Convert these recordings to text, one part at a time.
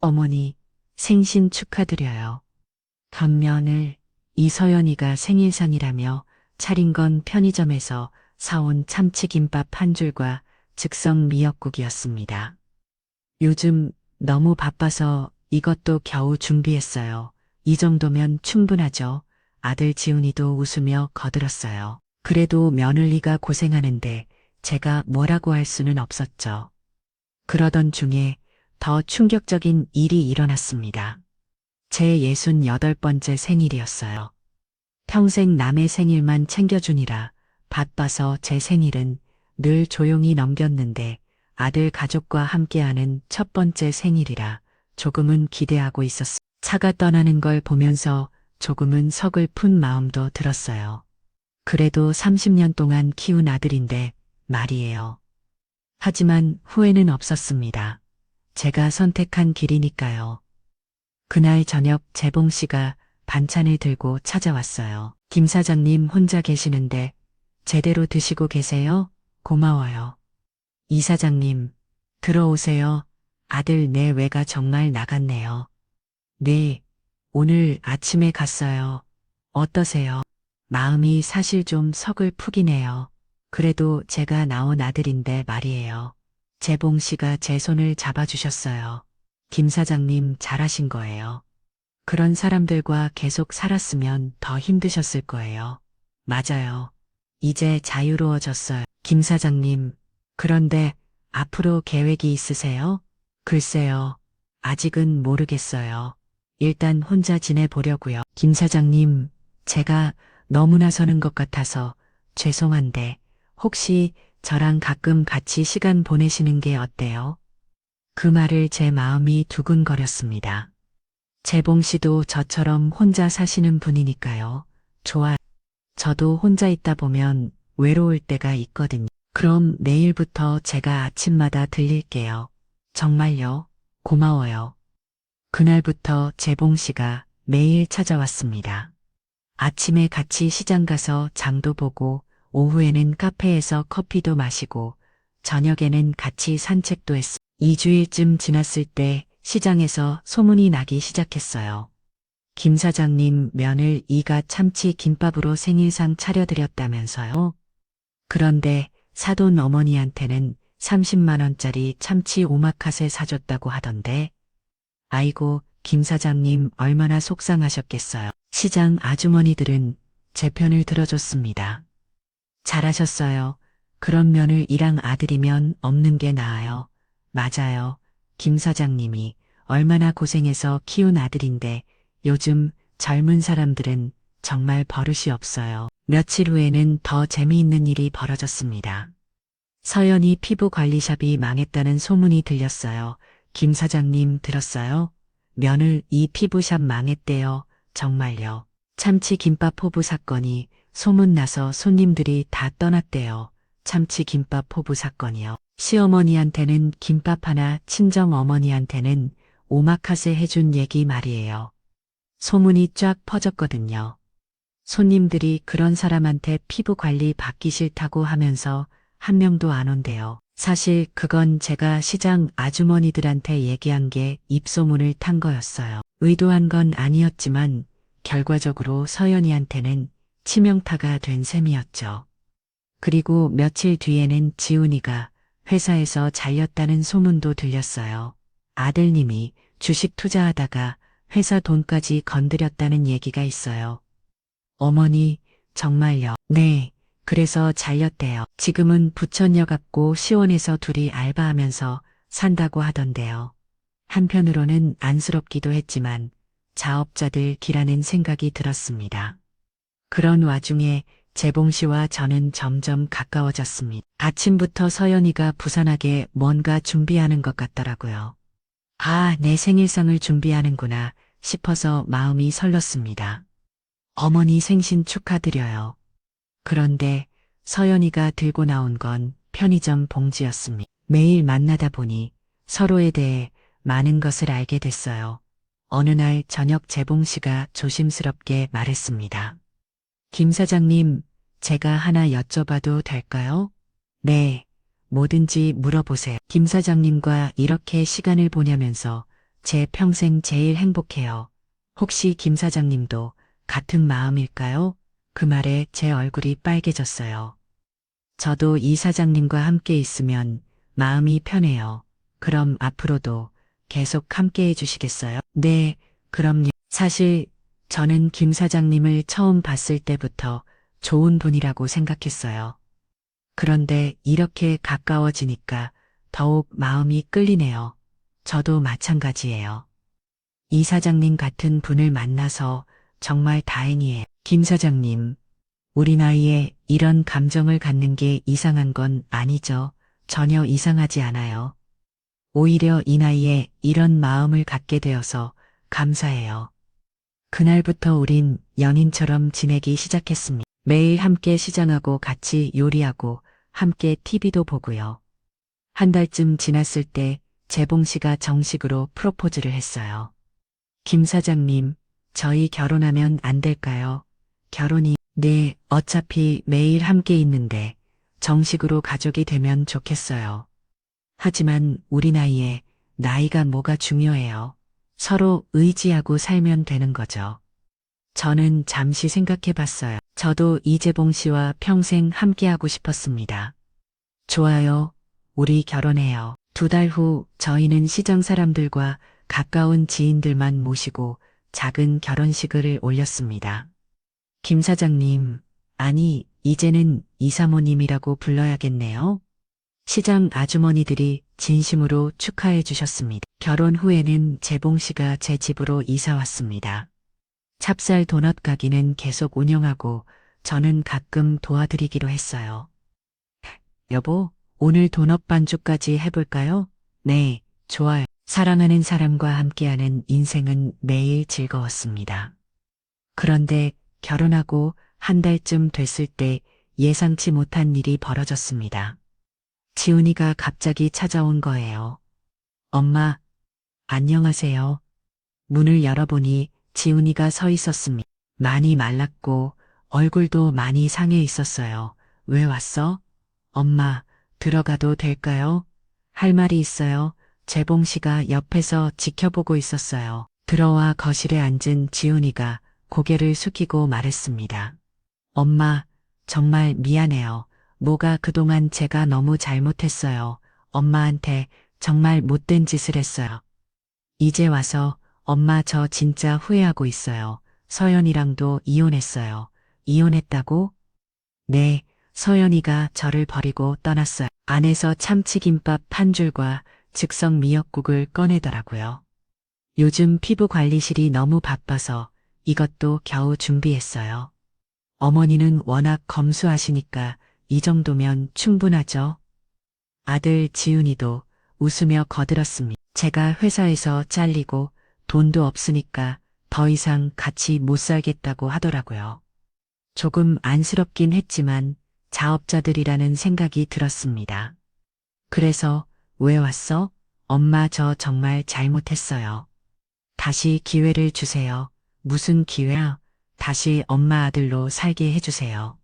어머니, 생신 축하드려요. 겉면을 이서연이가 생일상이라며 차린 건 편의점에서 사온 참치김밥 한 줄과 즉석 미역국이었습니다. 요즘 너무 바빠서 이것도 겨우 준비했어요. 이 정도면 충분하죠. 아들 지훈이도 웃으며 거들었어요. 그래도 며느리가 고생하는데 제가 뭐라고 할 수는 없었죠. 그러던 중에 더 충격적인 일이 일어났습니다. 제 68번째 생일이었어요. 평생 남의 생일만 챙겨주니라 바빠서 제 생일은 늘 조용히 넘겼는데 아들 가족과 함께하는 첫 번째 생일이라 조금은 기대하고 있었어요. 차가 떠나는 걸 보면서 조금은 서글픈 마음도 들었어요. 그래도 30년 동안 키운 아들인데 말이에요. 하지만 후회는 없었습니다. 제가 선택한 길이니까요. 그날 저녁 재봉 씨가 반찬을 들고 찾아왔어요. 김 사장님 혼자 계시는데 제대로 드시고 계세요? 고마워요. 이 사장님, 들어오세요. 아들 내 외가 정말 나갔네요. 네, 오늘 아침에 갔어요. 어떠세요? 마음이 사실 좀 서글프긴 해요. 그래도 제가 낳은 아들인데 말이에요. 재봉 씨가 제 손을 잡아주셨어요. 김 사장님 잘하신 거예요. 그런 사람들과 계속 살았으면 더 힘드셨을 거예요. 맞아요. 이제 자유로워졌어요. 김 사장님, 그런데 앞으로 계획이 있으세요? 글쎄요. 아직은 모르겠어요. 일단 혼자 지내보려고요. 김 사장님, 제가 너무나 서는 것 같아서 죄송한데 혹시 저랑 가끔 같이 시간 보내시는 게 어때요? 그 말을 제 마음이 두근거렸습니다. 재봉 씨도 저처럼 혼자 사시는 분이니까요. 좋아. 저도 혼자 있다 보면 외로울 때가 있거든요. 그럼 내일부터 제가 아침마다 들릴게요. 정말요? 고마워요. 그날부터 재봉 씨가 매일 찾아왔습니다. 아침에 같이 시장 가서 장도 보고 오후에는 카페에서 커피도 마시고 저녁에는 같이 산책도 했습니다. 2주일쯤 지났을 때 시장에서 소문이 나기 시작했어요. 김 사장님 며느리 이가 참치 김밥으로 생일상 차려드렸다면서요? 그런데 사돈 어머니한테는 30만 원짜리 참치 오마카세 사줬다고 하던데. 아이고, 김 사장님 얼마나 속상하셨겠어요. 시장 아주머니들은 제 편을 들어줬습니다. 잘하셨어요. 그런 며느리랑 아들이면 없는 게 나아요. 맞아요. 김 사장님이 얼마나 고생해서 키운 아들인데 요즘 젊은 사람들은 정말 버릇이 없어요. 며칠 후에는 더 재미있는 일이 벌어졌습니다. 서연이 피부관리샵이 망했다는 소문이 들렸어요. 김 사장님 들었어요? 며느리 이 피부샵 망했대요. 정말요. 참치 김밥 포부 사건이 소문나서 손님들이 다 떠났대요. 참치 김밥 포부 사건이요. 시어머니한테는 김밥 하나, 친정 어머니한테는 오마카세 해준 얘기 말이에요. 소문이 쫙 퍼졌거든요. 손님들이 그런 사람한테 피부 관리 받기 싫다고 하면서 한 명도 안 온대요. 사실 그건 제가 시장 아주머니들한테 얘기한 게 입소문을 탄 거였어요. 의도한 건 아니었지만 결과적으로 서연이한테는 치명타가 된 셈이었죠. 그리고 며칠 뒤에는 지훈이가 회사에서 잘렸다는 소문도 들렸어요. 아들님이 주식 투자하다가 회사 돈까지 건드렸다는 얘기가 있어요. 어머니, 정말요? 네, 그래서 잘렸대요. 지금은 부천역 앞고 시원에서 둘이 알바하면서 산다고 하던데요. 한편으로는 안쓰럽기도 했지만 자업자들 기라는 생각이 들었습니다. 그런 와중에 재봉 씨와 저는 점점 가까워졌습니다. 아침부터 서연이가 부산하게 뭔가 준비하는 것 같더라고요. 아, 내 생일상을 준비하는구나 싶어서 마음이 설렜습니다. 어머니 생신 축하드려요. 그런데 서연이가 들고 나온 건 편의점 봉지였습니다. 매일 만나다 보니 서로에 대해 많은 것을 알게 됐어요. 어느 날 저녁 재봉 씨가 조심스럽게 말했습니다. 김 사장님, 제가 하나 여쭤봐도 될까요? 네, 뭐든지 물어보세요. 김 사장님과 이렇게 시간을 보내면서 제 평생 제일 행복해요. 혹시 김 사장님도 같은 마음일까요? 그 말에 제 얼굴이 빨개졌어요. 저도 이 사장님과 함께 있으면 마음이 편해요. 그럼 앞으로도 계속 함께 해주시겠어요? 네, 그럼요. 사실 저는 김 사장님을 처음 봤을 때부터 좋은 분이라고 생각했어요. 그런데 이렇게 가까워지니까 더욱 마음이 끌리네요. 저도 마찬가지예요. 이 사장님 같은 분을 만나서 정말 다행이에요. 김 사장님, 우리 나이에 이런 감정을 갖는 게 이상한 건 아니죠. 전혀 이상하지 않아요. 오히려 이 나이에 이런 마음을 갖게 되어서 감사해요. 그날부터 우린 연인처럼 지내기 시작했습니다. 매일 함께 시장하고 같이 요리하고 함께 TV도 보고요. 한 달쯤 지났을 때 재봉 씨가 정식으로 프로포즈를 했어요. 김 사장님, 저희 결혼하면 안 될까요? 결혼이, 네, 어차피 매일 함께 있는데 정식으로 가족이 되면 좋겠어요. 하지만 우리 나이에 나이가 뭐가 중요해요. 서로 의지하고 살면 되는 거죠. 저는 잠시 생각해 봤어요. 저도 이재봉 씨와 평생 함께하고 싶었습니다. 좋아요. 우리 결혼해요. 2달 후 저희는 시장 사람들과 가까운 지인들만 모시고 작은 결혼식을 올렸습니다. 김 사장님, 아니, 이제는 이사모님이라고 불러야겠네요. 시장 아주머니들이 진심으로 축하해 주셨습니다. 결혼 후에는 재봉 씨가 제 집으로 이사 왔습니다. 찹쌀 도넛 가게는 계속 운영하고 저는 가끔 도와드리기로 했어요. 여보, 오늘 도넛 반죽까지 해볼까요? 네, 좋아요. 사랑하는 사람과 함께하는 인생은 매일 즐거웠습니다. 그런데 결혼하고 한 달쯤 됐을 때 예상치 못한 일이 벌어졌습니다. 지훈이가 갑자기 찾아온 거예요. 엄마, 안녕하세요. 문을 열어보니 지훈이가 서 있었습니다. 많이 말랐고 얼굴도 많이 상해 있었어요. 왜 왔어? 엄마, 들어가도 될까요? 할 말이 있어요. 재봉 씨가 옆에서 지켜보고 있었어요. 들어와 거실에 앉은 지훈이가 고개를 숙이고 말했습니다. 엄마, 정말 미안해요. 뭐가 그동안 제가 너무 잘못했어요. 엄마한테 정말 못된 짓을 했어요. 이제 와서 엄마 저 진짜 후회하고 있어요. 서연이랑도 이혼했어요. 이혼했다고? 네, 서연이가 저를 버리고 떠났어요. 안에서 참치김밥 한 줄과 즉석 미역국을 꺼내더라고요. 요즘 피부 관리실이 너무 바빠서 이것도 겨우 준비했어요. 어머니는 워낙 검소하시니까 이 정도면 충분하죠. 아들 지훈이도 웃으며 거들었습니다. 제가 회사에서 잘리고 돈도 없으니까 더 이상 같이 못 살겠다고 하더라고요. 조금 안쓰럽긴 했지만 자업자들이라는 생각이 들었습니다. 그래서 왜 왔어? 엄마 저 정말 잘못했어요. 다시 기회를 주세요. 무슨 기회야? 다시 엄마 아들로 살게 해주세요.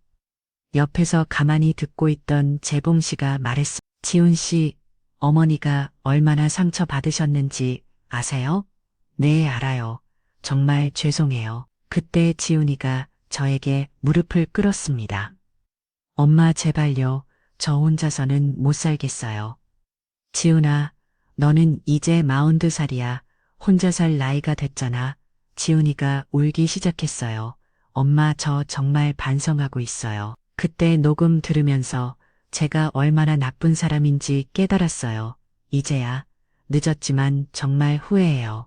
옆에서 가만히 듣고 있던 재봉 씨가 말했습니다. 지훈 씨, 어머니가 얼마나 상처받으셨는지 아세요? 네, 알아요. 정말 죄송해요. 그때 지훈이가 저에게 무릎을 꿇었습니다. 엄마 제발요. 저 혼자서는 못 살겠어요. 지훈아, 너는 이제 42살이야. 혼자 살 나이가 됐잖아. 지훈이가 울기 시작했어요. 엄마 저 정말 반성하고 있어요. 그때 녹음 들으면서 제가 얼마나 나쁜 사람인지 깨달았어요. 이제야 늦었지만 정말 후회해요.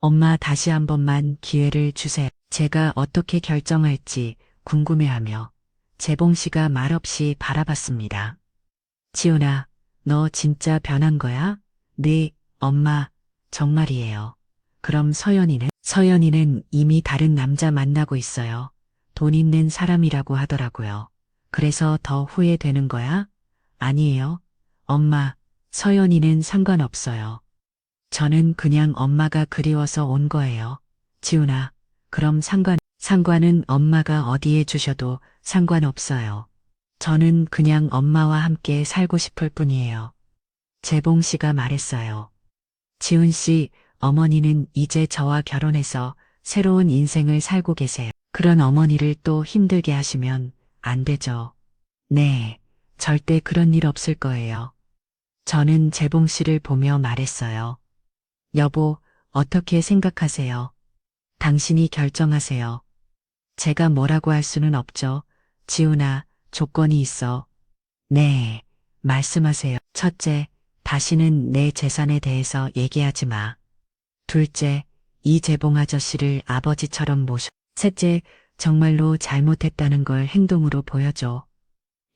엄마 다시 한 번만 기회를 주세요. 제가 어떻게 결정할지 궁금해하며 재봉 씨가 말없이 바라봤습니다. 지훈아, 너 진짜 변한 거야? 네, 엄마, 정말이에요. 그럼 서연이는? 서연이는 이미 다른 남자 만나고 있어요. 돈 있는 사람이라고 하더라고요. 그래서 더 후회되는 거야? 아니에요. 엄마, 서연이는 상관없어요. 저는 그냥 엄마가 그리워서 온 거예요. 지훈아, 그럼 상관은 엄마가 어디에 주셔도 상관없어요. 저는 그냥 엄마와 함께 살고 싶을 뿐이에요. 재봉 씨가 말했어요. 지훈 씨, 어머니는 이제 저와 결혼해서 새로운 인생을 살고 계세요. 그런 어머니를 또 힘들게 하시면 안 되죠. 네, 절대 그런 일 없을 거예요. 저는 재봉 씨를 보며 말했어요. 여보, 어떻게 생각하세요? 당신이 결정하세요. 제가 뭐라고 할 수는 없죠. 지훈아, 조건이 있어. 네, 말씀하세요. 첫째, 다시는 내 재산에 대해서 얘기하지 마. 둘째, 이 재봉 아저씨를 아버지처럼 모셔. 셋째, 정말로 잘못했다는 걸 행동으로 보여줘.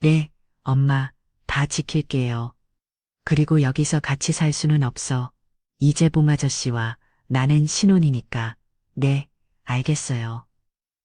네, 엄마, 다 지킬게요. 그리고 여기서 같이 살 수는 없어. 이재봉 아저씨와 나는 신혼이니까. 네, 알겠어요.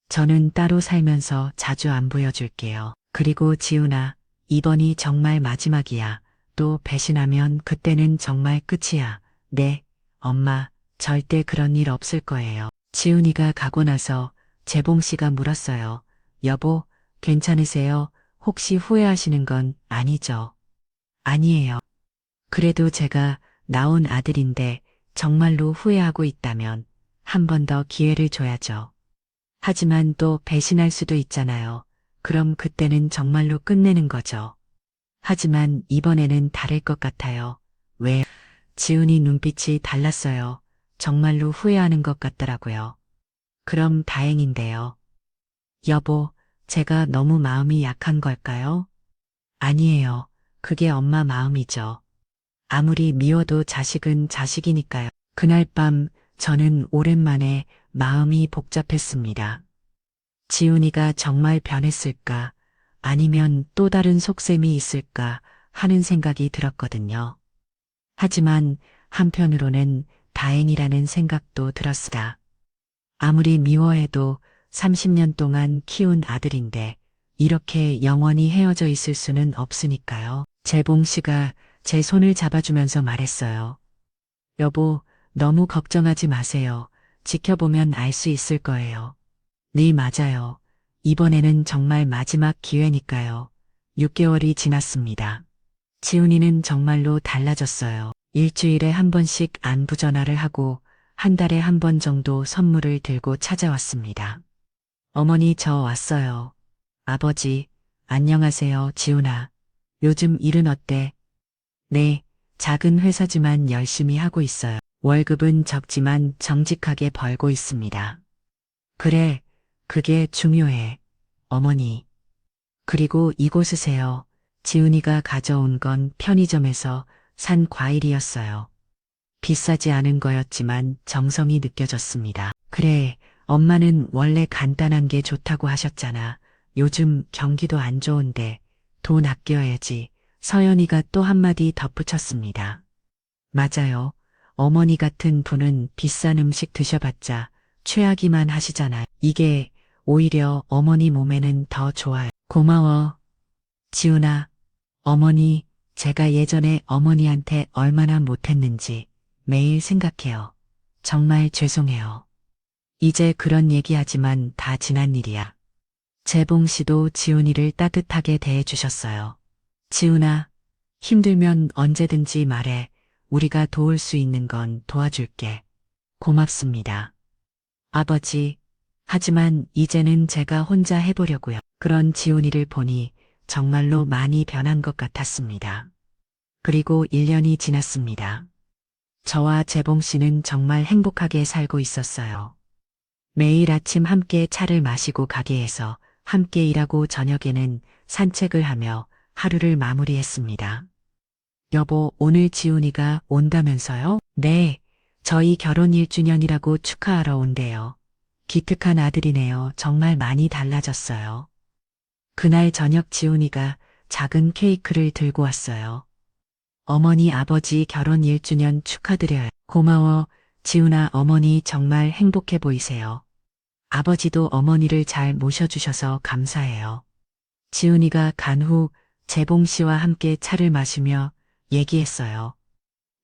저는 따로 살면서 자주 안 보여줄게요. 그리고 지훈아, 이번이 정말 마지막이야. 또 배신하면 그때는 정말 끝이야. 네, 엄마, 절대 그런 일 없을 거예요. 지훈이가 가고 나서 재봉 씨가 물었어요. 여보, 괜찮으세요? 혹시 후회하시는 건 아니죠? 아니에요. 그래도 제가 낳은 아들인데 정말로 후회하고 있다면 한 번 더 기회를 줘야죠. 하지만 또 배신할 수도 있잖아요. 그럼 그때는 정말로 끝내는 거죠. 하지만 이번에는 다를 것 같아요. 왜? 지훈이 눈빛이 달랐어요. 정말로 후회하는 것 같더라고요. 그럼 다행인데요. 여보, 제가 너무 마음이 약한 걸까요? 아니에요. 그게 엄마 마음이죠. 아무리 미워도 자식은 자식이니까요. 그날 밤 저는 오랜만에 마음이 복잡했습니다. 지훈이가 정말 변했을까? 아니면 또 다른 속셈이 있을까? 하는 생각이 들었거든요. 하지만 한편으로는 다행이라는 생각도 들었습니다. 아무리 미워해도 30년 동안 키운 아들인데 이렇게 영원히 헤어져 있을 수는 없으니까요. 재봉 씨가 제 손을 잡아주면서 말했어요. 여보, 너무 걱정하지 마세요. 지켜보면 알 수 있을 거예요. 네, 맞아요. 이번에는 정말 마지막 기회니까요. 6개월이 지났습니다. 지훈이는 정말로 달라졌어요. 일주일에 한 번씩 안부 전화를 하고 한 달에 한 번 정도 선물을 들고 찾아왔습니다. 어머니, 저 왔어요. 아버지, 안녕하세요, 지훈아. 요즘 일은 어때? 네, 작은 회사지만 열심히 하고 있어요. 월급은 적지만 정직하게 벌고 있습니다. 그래, 그게 중요해, 어머니. 그리고 이곳으세요. 지훈이가 가져온 건 편의점에서 산 과일이었어요. 비싸지 않은 거였지만 정성이 느껴졌습니다. 그래, 엄마는 원래 간단한 게 좋다고 하셨잖아. 요즘 경기도 안 좋은데 돈 아껴야지. 서연이가 또 한마디 덧붙였습니다. 맞아요. 어머니 같은 분은 비싼 음식 드셔봤자 최악이만 하시잖아요. 이게 오히려 어머니 몸에는 더 좋아요. 고마워. 지훈아, 어머니, 제가 예전에 어머니한테 얼마나 못했는지 매일 생각해요. 정말 죄송해요. 이제 그런 얘기하지만 다 지난 일이야. 재봉 씨도 지훈이를 따뜻하게 대해주셨어요. 지훈아, 힘들면 언제든지 말해. 우리가 도울 수 있는 건 도와줄게. 고맙습니다. 아버지, 하지만 이제는 제가 혼자 해보려고요. 그런 지훈이를 보니 정말로 많이 변한 것 같았습니다. 그리고 1년이 지났습니다. 저와 재봉 씨는 정말 행복하게 살고 있었어요. 매일 아침 함께 차를 마시고 가게에서 함께 일하고 저녁에는 산책을 하며 하루를 마무리했습니다. 여보, 오늘 지훈이가 온다면서요? 네, 저희 결혼 1주년이라고 축하하러 온대요. 기특한 아들이네요. 정말 많이 달라졌어요. 그날 저녁 지훈이가 작은 케이크를 들고 왔어요. 어머니, 아버지 결혼 1주년 축하드려요. 고마워, 지훈아. 어머니 정말 행복해 보이세요. 아버지도 어머니를 잘 모셔주셔서 감사해요. 지훈이가 간 후 재봉 씨와 함께 차를 마시며 얘기했어요.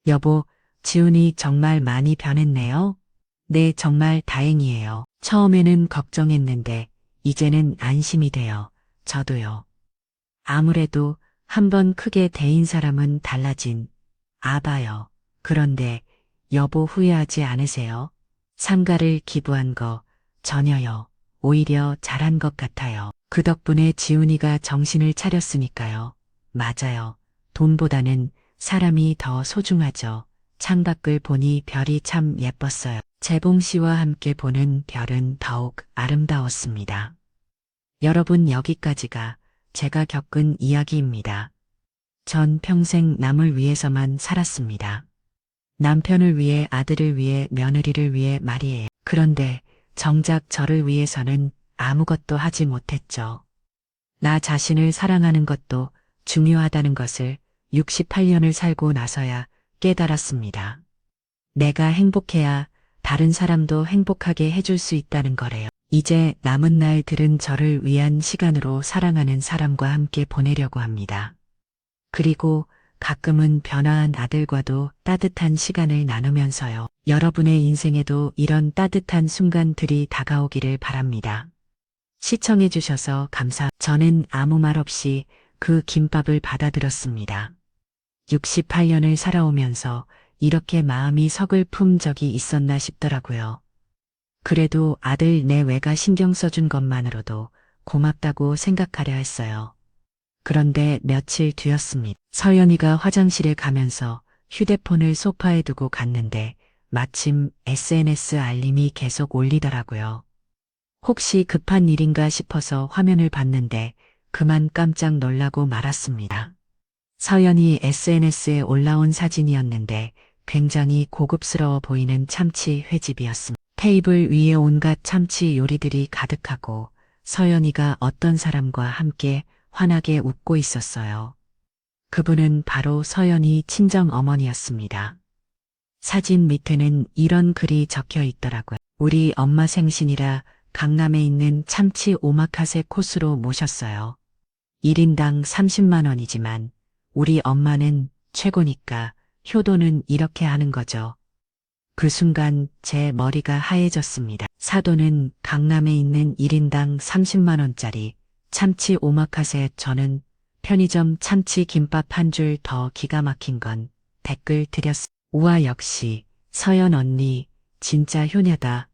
여보, 지훈이 정말 많이 변했네요. 네, 정말 다행이에요. 처음에는 걱정했는데 이제는 안심이 돼요. 저도요. 아무래도 한번 크게 데인 사람은 달라진 아바요. 그런데 여보 후회하지 않으세요? 상가를 기부한 거 전혀요. 오히려 잘한 것 같아요. 그 덕분에 지훈이가 정신을 차렸으니까요. 맞아요. 돈보다는 사람이 더 소중하죠. 창밖을 보니 별이 참 예뻤어요. 재봉 씨와 함께 보는 별은 더욱 아름다웠습니다. 여러분, 여기까지가 제가 겪은 이야기입니다. 전 평생 남을 위해서만 살았습니다. 남편을 위해, 아들을 위해, 며느리를 위해 말이에요. 그런데 정작 저를 위해서는 아무것도 하지 못했죠. 나 자신을 사랑하는 것도 중요하다는 것을 68년을 살고 나서야 깨달았습니다. 내가 행복해야 다른 사람도 행복하게 해줄 수 있다는 거래요. 이제 남은 날들은 저를 위한 시간으로 사랑하는 사람과 함께 보내려고 합니다. 그리고 가끔은 변화한 아들과도 따뜻한 시간을 나누면서요. 여러분의 인생에도 이런 따뜻한 순간들이 다가오기를 바랍니다. 시청해주셔서 저는 아무 말 없이 그 김밥을 받아들였습니다. 68년을 살아오면서 이렇게 마음이 서글픈 적이 있었나 싶더라고요. 그래도 아들 내외가 신경 써준 것만으로도 고맙다고 생각하려 했어요. 그런데 며칠 뒤였습니다. 서연이가 화장실에 가면서 휴대폰을 소파에 두고 갔는데 마침 SNS 알림이 계속 올리더라고요. 혹시 급한 일인가 싶어서 화면을 봤는데 그만 깜짝 놀라고 말았습니다. 서연이 SNS에 올라온 사진이었는데 굉장히 고급스러워 보이는 참치 회집이었습니다. 테이블 위에 온갖 참치 요리들이 가득하고 서연이가 어떤 사람과 함께 환하게 웃고 있었어요. 그분은 바로 서연이 친정 어머니였습니다. 사진 밑에는 이런 글이 적혀 있더라고요. 우리 엄마 생신이라 강남에 있는 참치 오마카세 코스로 모셨어요. 1인당 30만 원이지만 우리 엄마는 최고니까 효도는 이렇게 하는 거죠. 그 순간 제 머리가 하얘졌습니다. 사도는 강남에 있는 1인당 30만 원짜리 참치 오마카세. 저는 편의점 참치 김밥 한 줄 더 기가 막힌 건 댓글 드렸습니다. 우와, 역시 서연 언니 진짜 효녀다.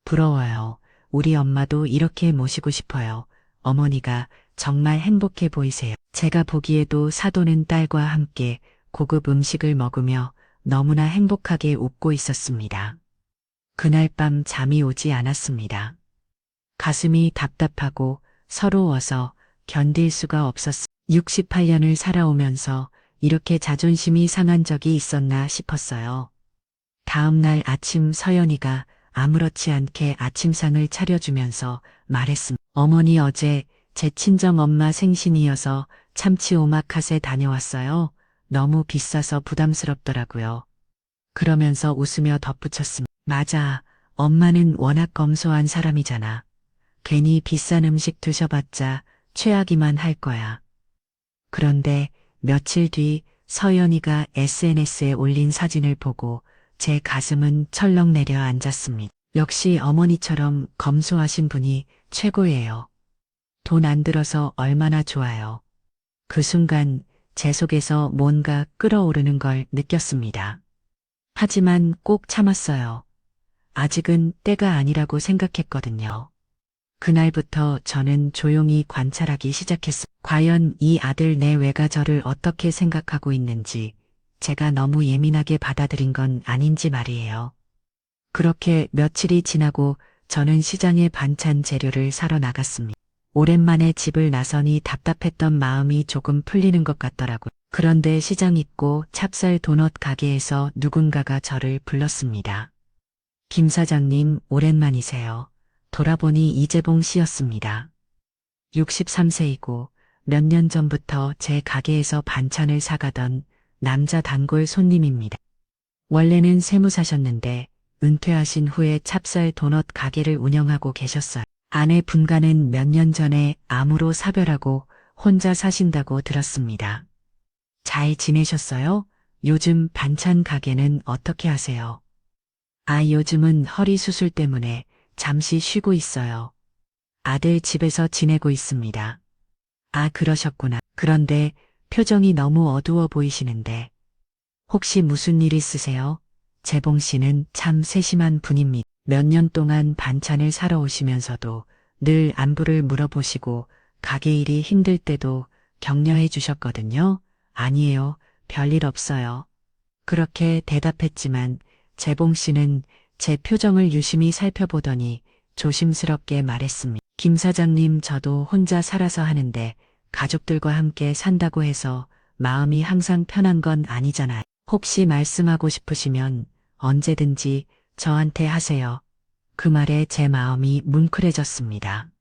부러워요. 우리 엄마도 이렇게 모시고 싶어요. 어머니가 정말 행복해 보이세요. 제가 보기에도 사도는 딸과 함께 고급 음식을 먹으며 너무나 행복하게 웃고 있었습니다. 그날 밤 잠이 오지 않았습니다. 가슴이 답답하고 서러워서 견딜 수가 없었습니다. 68년을 살아오면서 이렇게 자존심이 상한 적이 있었나 싶었어요. 다음 날 아침 서연이가 아무렇지 않게 아침상을 차려주면서 말했습니다. 어머니, 어제 제 친정엄마 생신이어서 참치 오마카세 다녀왔어요. 너무 비싸서 부담스럽더라고요. 그러면서 웃으며 덧붙였습니다. 맞아. 엄마는 워낙 검소한 사람이잖아. 괜히 비싼 음식 드셔봤자 최악이만 할 거야. 그런데 며칠 뒤 서연이가 SNS에 올린 사진을 보고 제 가슴은 철렁 내려앉았습니다. 역시 어머니처럼 검소하신 분이 최고예요. 돈 안 들어서 얼마나 좋아요. 그 순간 제 속에서 뭔가 끓어오르는 걸 느꼈습니다. 하지만 꼭 참았어요. 아직은 때가 아니라고 생각했거든요. 그날부터 저는 조용히 관찰하기 시작했습니다. 과연 이 아들 내외가 저를 어떻게 생각하고 있는지, 제가 너무 예민하게 받아들인 건 아닌지 말이에요. 그렇게 며칠이 지나고 저는 시장에 반찬 재료를 사러 나갔습니다. 오랜만에 집을 나서니 답답했던 마음이 조금 풀리는 것 같더라고요. 그런데 시장 입구 찹쌀 도넛 가게에서 누군가가 저를 불렀습니다. 김 사장님, 오랜만이세요. 돌아보니 이재봉 씨였습니다. 63세이고 몇 년 전부터 제 가게에서 반찬을 사가던 남자 단골 손님입니다. 원래는 세무사셨는데 은퇴하신 후에 찹쌀 도넛 가게를 운영하고 계셨어요. 아내 분가는 몇 년 전에 암으로 사별하고 혼자 사신다고 들었습니다. 잘 지내셨어요? 요즘 반찬 가게는 어떻게 하세요? 요즘은 허리 수술 때문에 잠시 쉬고 있어요. 아들 집에서 지내고 있습니다. 그러셨구나. 그런데 표정이 너무 어두워 보이시는데 혹시 무슨 일 있으세요? 재봉 씨는 참 세심한 분입니다. 몇 년 동안 반찬을 사러 오시면서도 늘 안부를 물어보시고 가게 일이 힘들 때도 격려해 주셨거든요. 아니에요. 별일 없어요. 그렇게 대답했지만 재봉 씨는 제 표정을 유심히 살펴보더니 조심스럽게 말했습니다. 김 사장님, 저도 혼자 살아서 하는데 가족들과 함께 산다고 해서 마음이 항상 편한 건 아니잖아요. 혹시 말씀하고 싶으시면 언제든지 저한테 하세요. 그 말에 제 마음이 뭉클해졌습니다.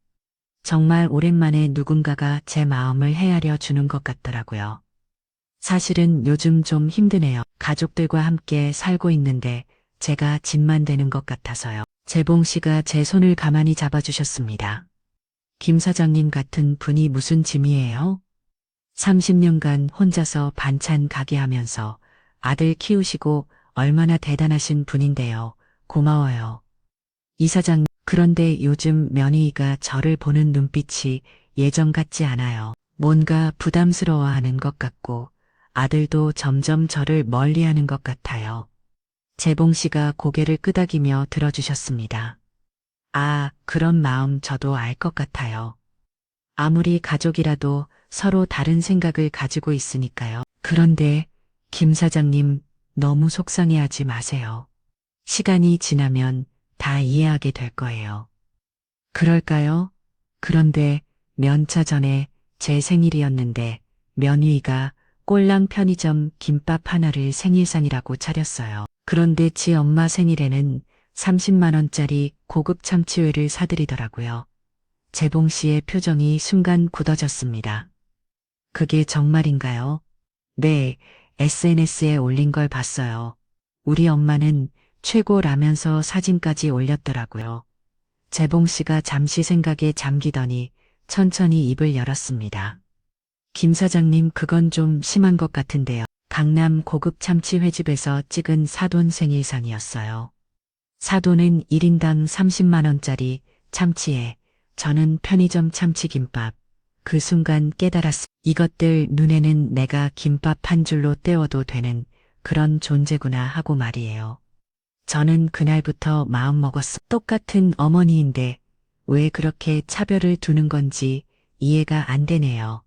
정말 오랜만에 누군가가 제 마음을 헤아려 주는 것 같더라고요. 사실은 요즘 좀 힘드네요. 가족들과 함께 살고 있는데 제가 짐만 되는 것 같아서요. 재봉 씨가 제 손을 가만히 잡아주셨습니다. 김 사장님 같은 분이 무슨 짐이에요? 30년간 혼자서 반찬 가게 하면서 아들 키우시고 얼마나 대단하신 분인데요. 고마워요. 이 사장님, 그런데 요즘 며느리가 저를 보는 눈빛이 예전 같지 않아요. 뭔가 부담스러워하는 것 같고 아들도 점점 저를 멀리하는 것 같아요. 재봉 씨가 고개를 끄덕이며 들어주셨습니다. 아, 그런 마음 저도 알 것 같아요. 아무리 가족이라도 서로 다른 생각을 가지고 있으니까요. 그런데 김 사장님, 너무 속상해하지 마세요. 시간이 지나면 다 이해하게 될 거예요. 그럴까요? 그런데 면차 전에 제 생일이었는데 며느리가 꼴랑 편의점 김밥 하나를 생일상이라고 차렸어요. 그런데 지 엄마 생일에는 30만 원짜리 고급 참치회를 사드리더라고요. 재봉 씨의 표정이 순간 굳어졌습니다. 그게 정말인가요? 네, SNS에 올린 걸 봤어요. 우리 엄마는 최고라면서 사진까지 올렸더라고요. 재봉 씨가 잠시 생각에 잠기더니 천천히 입을 열었습니다. 김 사장님, 그건 좀 심한 것 같은데요. 강남 고급 참치 회집에서 찍은 사돈 생일상이었어요. 사돈은 1인당 30만 원짜리 참치에 저는 편의점 참치김밥. 그 순간 깨달았어. 이것들 눈에는 내가 김밥 한 줄로 때워도 되는 그런 존재구나 하고 말이에요. 저는 그날부터 마음먹었어. 똑같은 어머니인데 왜 그렇게 차별을 두는 건지 이해가 안 되네요.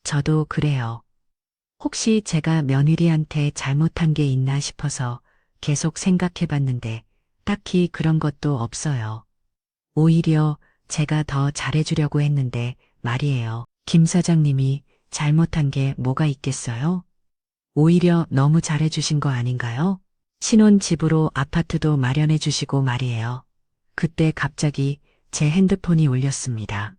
저도 그래요. 혹시 제가 며느리한테 잘못한 게 있나 싶어서 계속 생각해 봤는데 딱히 그런 것도 없어요. 오히려 제가 더 잘해주려고 했는데 말이에요. 김 사장님이 잘못한 게 뭐가 있겠어요? 오히려 너무 잘해주신 거 아닌가요? 신혼집으로 아파트도 마련해 주시고 말이에요. 그때 갑자기 제 핸드폰이 울렸습니다.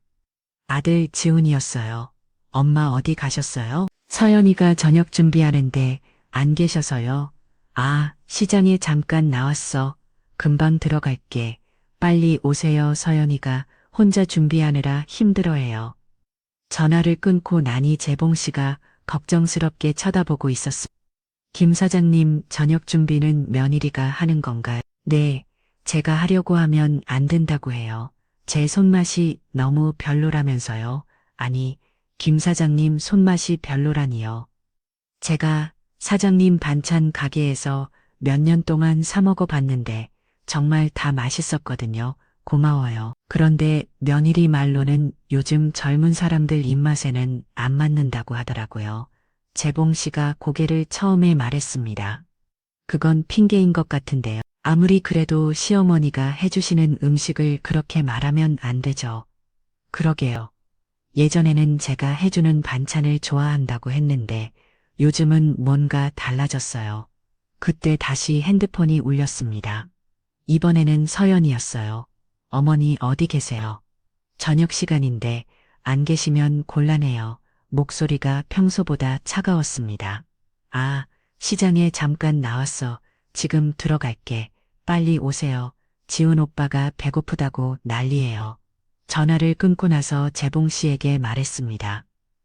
아들 지훈이었어요. 엄마 어디 가셨어요? 서연이가 저녁 준비하는데 안 계셔서요. 아, 시장에 잠깐 나왔어. 금방 들어갈게. 빨리 오세요. 서연이가 혼자 준비하느라 힘들어해요. 전화를 끊고 나니 재봉 씨가 걱정스럽게 쳐다보고 있었습니다. 김 사장님, 저녁 준비는 며느리가 하는 건가요? 네, 제가 하려고 하면 안 된다고 해요. 제 손맛이 너무 별로라면서요. 아니, 김 사장님 손맛이 별로라니요. 제가 사장님 반찬 가게에서 몇 년 동안 사 먹어 봤는데 정말 다 맛있었거든요. 고마워요. 그런데 며느리 말로는 요즘 젊은 사람들 입맛에는 안 맞는다고 하더라고요. 재봉 씨가 고개를 처음에 말했습니다. 그건 핑계인 것 같은데요. 아무리 그래도 시어머니가 해주시는 음식을 그렇게 말하면 안 되죠. 그러게요. 예전에는 제가 해주는 반찬을 좋아한다고 했는데 요즘은 뭔가 달라졌어요. 그때 다시 핸드폰이 울렸습니다. 이번에는 서연이었어요. 어머니 어디 계세요? 저녁 시간인데 안 계시면 곤란해요. 목소리가 평소보다 차가웠습니다. 아, 시장에 잠깐 나왔어. 지금 들어갈게. 빨리 오세요. 지훈 오빠가 배고프다고 난리예요. 전화를 끊고 나서 재봉 씨에게 말했습니다.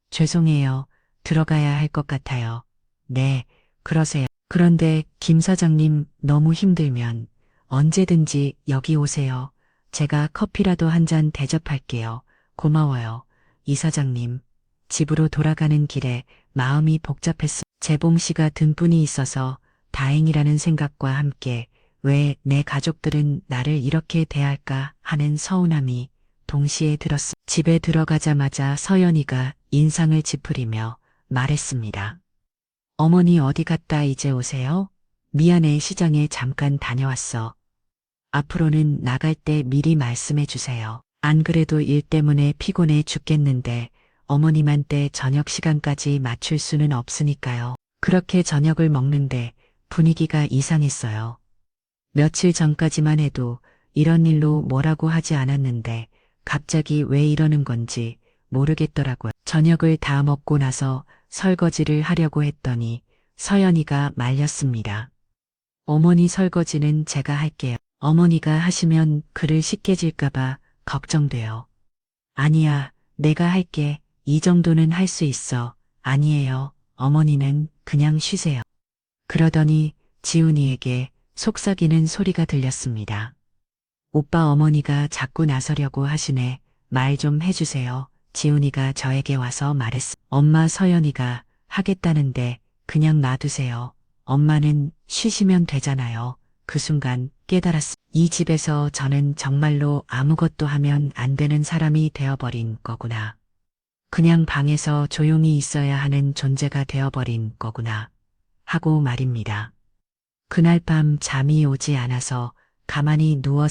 죄송해요. 들어가야 할 것 같아요. 네, 그러세요. 그런데 김 사장님 너무 힘들면 언제든지 여기 오세요. 제가 커피라도 한 잔 대접할게요. 고마워요. 이 사장님. 집으로 돌아가는 길에 마음이 복잡했어. 재봉 씨가 등분이 있어서 다행이라는 생각과 함께 왜 내 가족들은 나를 이렇게 대할까 하는 서운함이 동시에 들었습니다. 집에 들어가자마자 서연이가 인상을 찌푸리며 말했습니다. 어머니 어디 갔다 이제 오세요? 미안해 시장에 잠깐 다녀왔어. 앞으로는 나갈 때 미리 말씀해 주세요. 안 그래도 일 때문에 피곤해 죽겠는데 어머님한테 저녁 시간까지 맞출 수는 없으니까요. 그렇게 저녁을 먹는데 분위기가 이상했어요. 며칠 전까지만 해도 이런 일로 뭐라고 하지 않았는데 갑자기 왜 이러는 건지 모르겠더라고요. 저녁을 다 먹고 나서 설거지를 하려고 했더니 서연이가 말렸습니다. 어머니 설거지는 제가 할게요. 어머니가 하시면 그릇 씻겨질까봐 걱정돼요. 아니야, 내가 할게. 이 정도는 할 수 있어. 아니에요. 어머니는 그냥 쉬세요. 그러더니 지훈이에게 속삭이는 소리가 들렸습니다. 오빠 어머니가 자꾸 나서려고 하시네. 말 좀 해주세요. 지훈이가 저에게 와서 엄마 서연이가 하겠다는데 그냥 놔두세요. 엄마는 쉬시면 되잖아요. 그 순간 이 집에서 저는 정말로 아무것도 하면 안 되는 사람이 되어버린 거구나. 그냥 방에서 조용히 있어야 하는 존재가 되어버린 거구나. 하고 말입니다. 그날 밤 잠이 오지 않아서 가만히 누워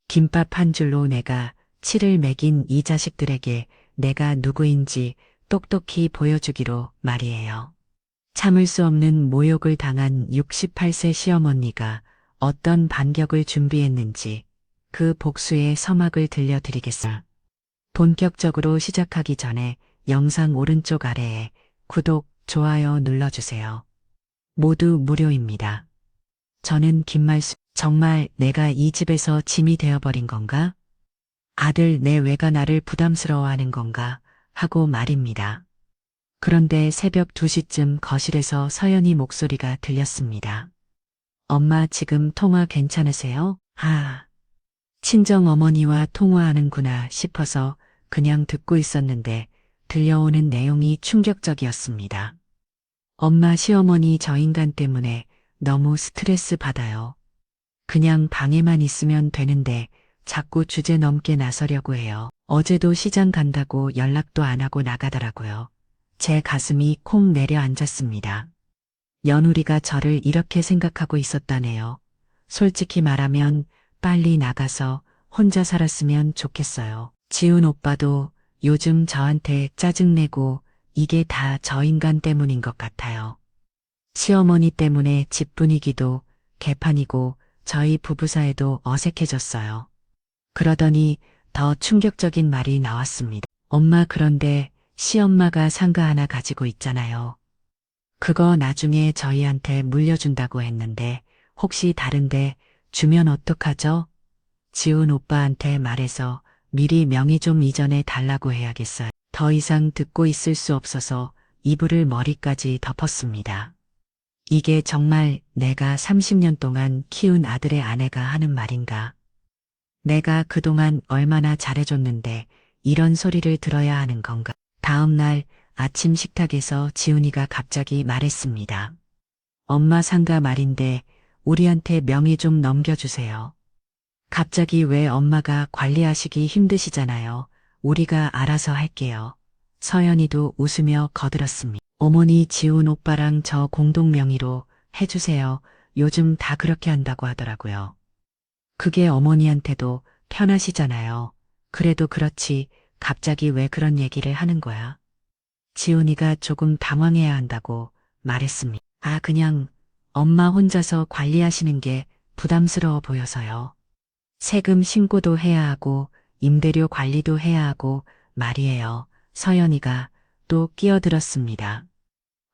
김밥 한 줄로 내가 치를 매긴 이 자식들에게 내가 누구인지 똑똑히 보여주기로 말이에요. 참을 수 없는 모욕을 당한 68세 시어머니가 어떤 반격을 준비했는지 그 복수의 서막을 들려드리겠습니다. 본격적으로 시작하기 전에 영상 오른쪽 아래에 구독, 좋아요 눌러주세요. 모두 무료입니다. 저는 정말 내가 이 집에서 짐이 되어버린 건가? 아들 내 외가 나를 부담스러워하는 건가? 하고 말입니다. 그런데 새벽 2시쯤 거실에서 서연이 목소리가 들렸습니다. 엄마 지금 통화 괜찮으세요? 친정 어머니와 통화하는구나 싶어서 그냥 듣고 있었는데 들려오는 내용이 충격적이었습니다. 엄마 시어머니 저 인간 때문에 너무 스트레스 받아요. 그냥 방에만 있으면 되는데 자꾸 주제 넘게 나서려고 해요. 어제도 시장 간다고 연락도 안 하고 나가더라고요. 제 가슴이 콩 내려앉았습니다. 며느리가 저를 이렇게 생각하고 있었다네요. 솔직히 말하면 빨리 나가서 혼자 살았으면 좋겠어요. 지훈 오빠도 요즘 저한테 짜증내고 이게 다 저 인간 때문인 것 같아요. 시어머니 때문에 집 분위기도 개판이고 저희 부부 사이도 어색해졌어요. 그러더니 더 충격적인 말이 나왔습니다. 엄마 그런데 시엄마가 상가 하나 가지고 있잖아요. 그거 나중에 저희한테 물려준다고 했는데 혹시 다른데 주면 어떡하죠? 지훈 오빠한테 말해서 미리 명의 좀 이전해 달라고 해야겠어요. 더 이상 듣고 있을 수 없어서 이불을 머리까지 덮었습니다. 이게 정말 내가 30년 동안 키운 아들의 아내가 하는 말인가? 내가 그동안 얼마나 잘해줬는데 이런 소리를 들어야 하는 건가? 다음 날 아침 식탁에서 지훈이가 갑자기 말했습니다. 엄마 상가 말인데 우리한테 명의 좀 넘겨주세요. 갑자기 왜 엄마가 관리하시기 힘드시잖아요. 우리가 알아서 할게요. 서연이도 웃으며 거들었습니다. 어머니 지훈 오빠랑 저 공동 명의로 해주세요. 요즘 다 그렇게 한다고 하더라고요. 그게 어머니한테도 편하시잖아요. 그래도 그렇지 갑자기 왜 그런 얘기를 하는 거야? 지훈이가 조금 당황해야 한다고 말했습니다. 그냥 엄마 혼자서 관리하시는 게 부담스러워 보여서요. 세금 신고도 해야 하고 임대료 관리도 해야 하고 말이에요. 서연이가 또 끼어들었습니다.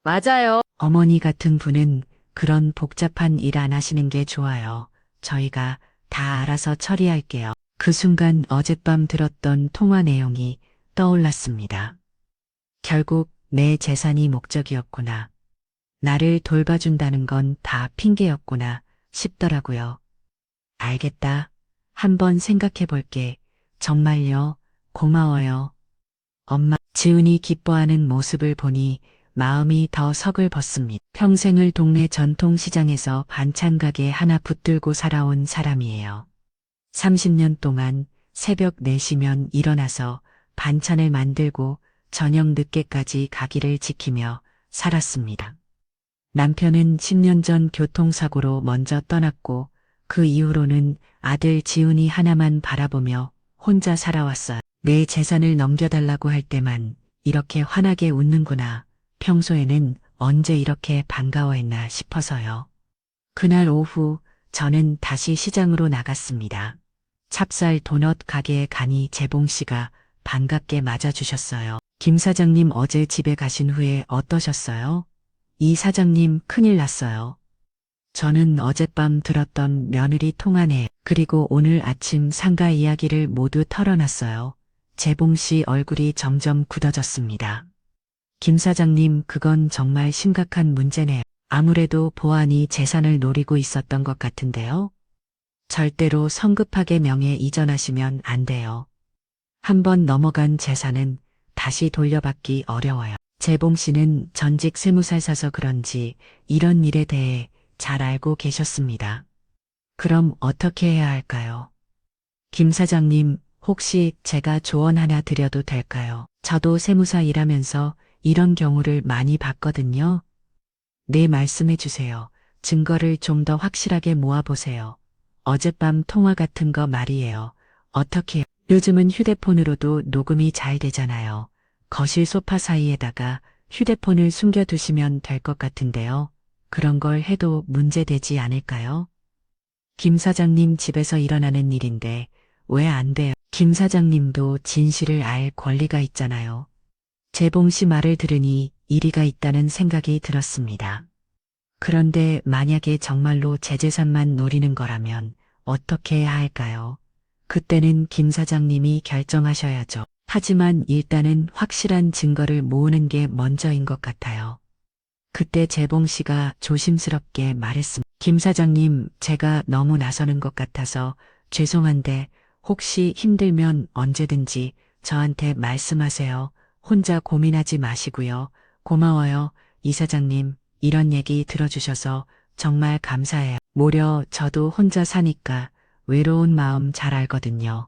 맞아요. 어머니 같은 분은 그런 복잡한 일 안 하시는 게 좋아요. 저희가 다 알아서 처리할게요. 그 순간 어젯밤 들었던 통화 내용이 떠올랐습니다. 결국 내 재산이 목적이었구나. 나를 돌봐준다는 건 다 핑계였구나 싶더라고요. 알겠다. 한번 생각해 볼게. 정말요. 고마워요. 엄마, 지훈이 기뻐하는 모습을 보니 마음이 더 서글펐습니다. 평생을 동네 전통시장에서 반찬 가게 하나 붙들고 살아온 사람이에요. 30년 동안 새벽 4시면 일어나서 반찬을 만들고 저녁 늦게까지 가게를 지키며 살았습니다. 남편은 10년 전 교통사고로 먼저 떠났고 그 이후로는 아들 지훈이 하나만 바라보며 혼자 살아왔어요. 내 재산을 넘겨달라고 할 때만 이렇게 환하게 웃는구나. 평소에는 언제 이렇게 반가워했나 싶어서요. 그날 오후 저는 다시 시장으로 나갔습니다. 찹쌀 도넛 가게에 가니 재봉 씨가 반갑게 맞아주셨어요. 김 사장님 어제 집에 가신 후에 어떠셨어요? 이 사장님 큰일 났어요. 저는 어젯밤 들었던 며느리 통화네 그리고 오늘 아침 상가 이야기를 모두 털어놨어요. 재봉 씨 얼굴이 점점 굳어졌습니다. 김 사장님 그건 정말 심각한 문제네요. 아무래도 보안이 재산을 노리고 있었던 것 같은데요. 절대로 성급하게 명예 이전하시면 안 돼요. 한번 넘어간 재산은 다시 돌려받기 어려워요. 재봉 씨는 전직 세무사셔서 그런지 이런 일에 대해 잘 알고 계셨습니다. 그럼 어떻게 해야 할까요? 김 사장님, 혹시 제가 조언 하나 드려도 될까요? 저도 세무사 일하면서 이런 경우를 많이 봤거든요. 네, 말씀해 주세요. 증거를 좀 더 확실하게 모아보세요. 어젯밤 통화 같은 거 말이에요. 어떻게, 요즘은 휴대폰으로도 녹음이 잘 되잖아요. 거실 소파 사이에다가 휴대폰을 숨겨두시면 될 것 같은데요. 그런 걸 해도 문제되지 않을까요? 김 사장님 집에서 일어나는 일인데 왜 안 돼요? 김 사장님도 진실을 알 권리가 있잖아요. 재봉 씨 말을 들으니 일리가 있다는 생각이 들었습니다. 그런데 만약에 정말로 제 재산만 노리는 거라면 어떻게 해야 할까요? 그때는 김 사장님이 결정하셔야죠. 하지만 일단은 확실한 증거를 모으는 게 먼저인 것 같아요. 그때 재봉 씨가 조심스럽게 말했습니다. 김 사장님, 제가 너무 나서는 것 같아서 죄송한데 혹시 힘들면 언제든지 저한테 말씀하세요. 혼자 고민하지 마시고요. 고마워요. 이 사장님, 이런 얘기 들어주셔서 정말 감사해요. 모려 저도 혼자 사니까 외로운 마음 잘 알거든요.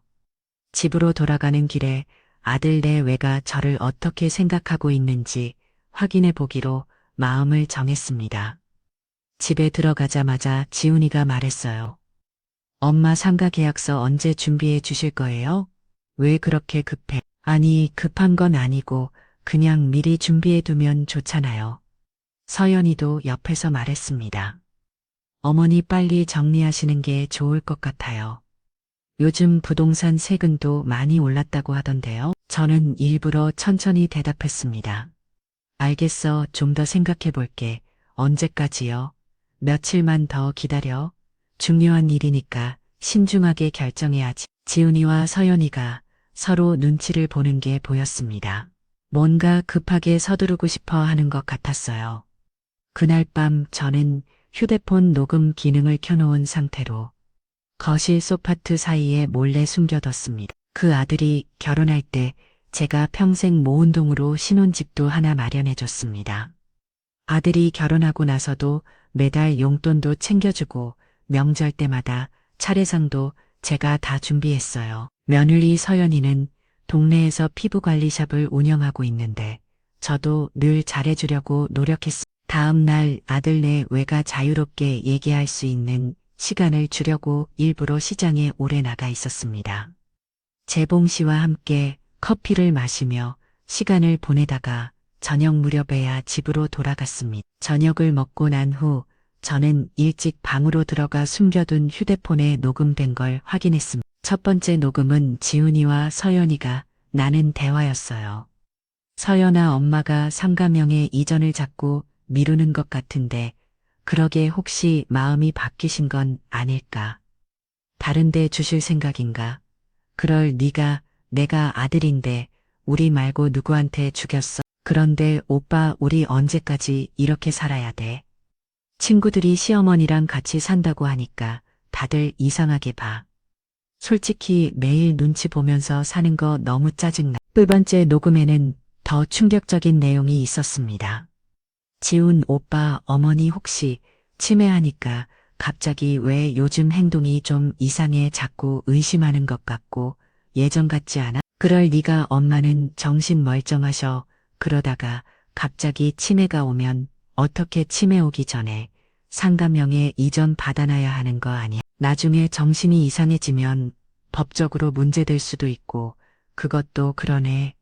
집으로 돌아가는 길에 아들 내외가 저를 어떻게 생각하고 있는지 확인해 보기로 마음을 정했습니다. 집에 들어가자마자 지훈이가 말했어요. 엄마 상가 계약서 언제 준비해 주실 거예요? 왜 그렇게 급해? 아니, 급한 건 아니고 그냥 미리 준비해 두면 좋잖아요. 서연이도 옆에서 말했습니다. 어머니 빨리 정리하시는 게 좋을 것 같아요. 요즘 부동산 세금도 많이 올랐다고 하던데요. 저는 일부러 천천히 대답했습니다. 알겠어, 좀 더 생각해 볼게. 언제까지요? 며칠만 더 기다려. 중요한 일이니까 신중하게 결정해야지. 지훈이와 서연이가 서로 눈치를 보는 게 보였습니다. 뭔가 급하게 서두르고 싶어 하는 것 같았어요. 그날 밤 저는 휴대폰 녹음 기능을 켜놓은 상태로 거실 소파트 사이에 몰래 숨겨뒀습니다. 그 아들이 결혼할 때 제가 평생 모은 돈으로 신혼집도 하나 마련해줬습니다. 아들이 결혼하고 나서도 매달 용돈도 챙겨주고 명절 때마다 차례상도 제가 다 준비했어요. 며느리 서연이는 동네에서 피부관리샵을 운영하고 있는데 저도 늘 잘해주려고 노력했습니다. 다음 날 아들 내외가 자유롭게 얘기할 수 있는 시간을 주려고 일부러 시장에 오래 나가 있었습니다. 재봉 씨와 함께 커피를 마시며 시간을 보내다가 저녁 무렵에야 집으로 돌아갔습니다. 저녁을 먹고 난 후 저는 일찍 방으로 들어가 숨겨둔 휴대폰에 녹음된 걸 확인했습니다. 첫 번째 녹음은 지훈이와 서연이가 나눈 대화였어요. 서연아, 엄마가 상가명의 이전을 자꾸 미루는 것 같은데 그러게 혹시 마음이 바뀌신 건 아닐까? 다른 데 주실 생각인가? 그럴 네가 내가 아들인데 우리 말고 누구한테 주겼어? 그런데 오빠, 우리 언제까지 이렇게 살아야 돼? 친구들이 시어머니랑 같이 산다고 하니까 다들 이상하게 봐. 솔직히 매일 눈치 보면서 사는 거 너무 짜증나. 두 번째 녹음에는 더 충격적인 내용이 있었습니다. 지훈 오빠 어머니 혹시 치매하니까 갑자기 왜 요즘 행동이 좀 이상해 자꾸 의심하는 것 같고 예전 같지 않아? 그럴 리가 엄마는 정신 멀쩡하셔. 그러다가 갑자기 치매가 오면 어떻게 치매 오기 전에 상가명에 이전 받아놔야 하는 거 아니야? 나중에 정신이 이상해지면 법적으로 문제될 수도 있고 그것도 그러네.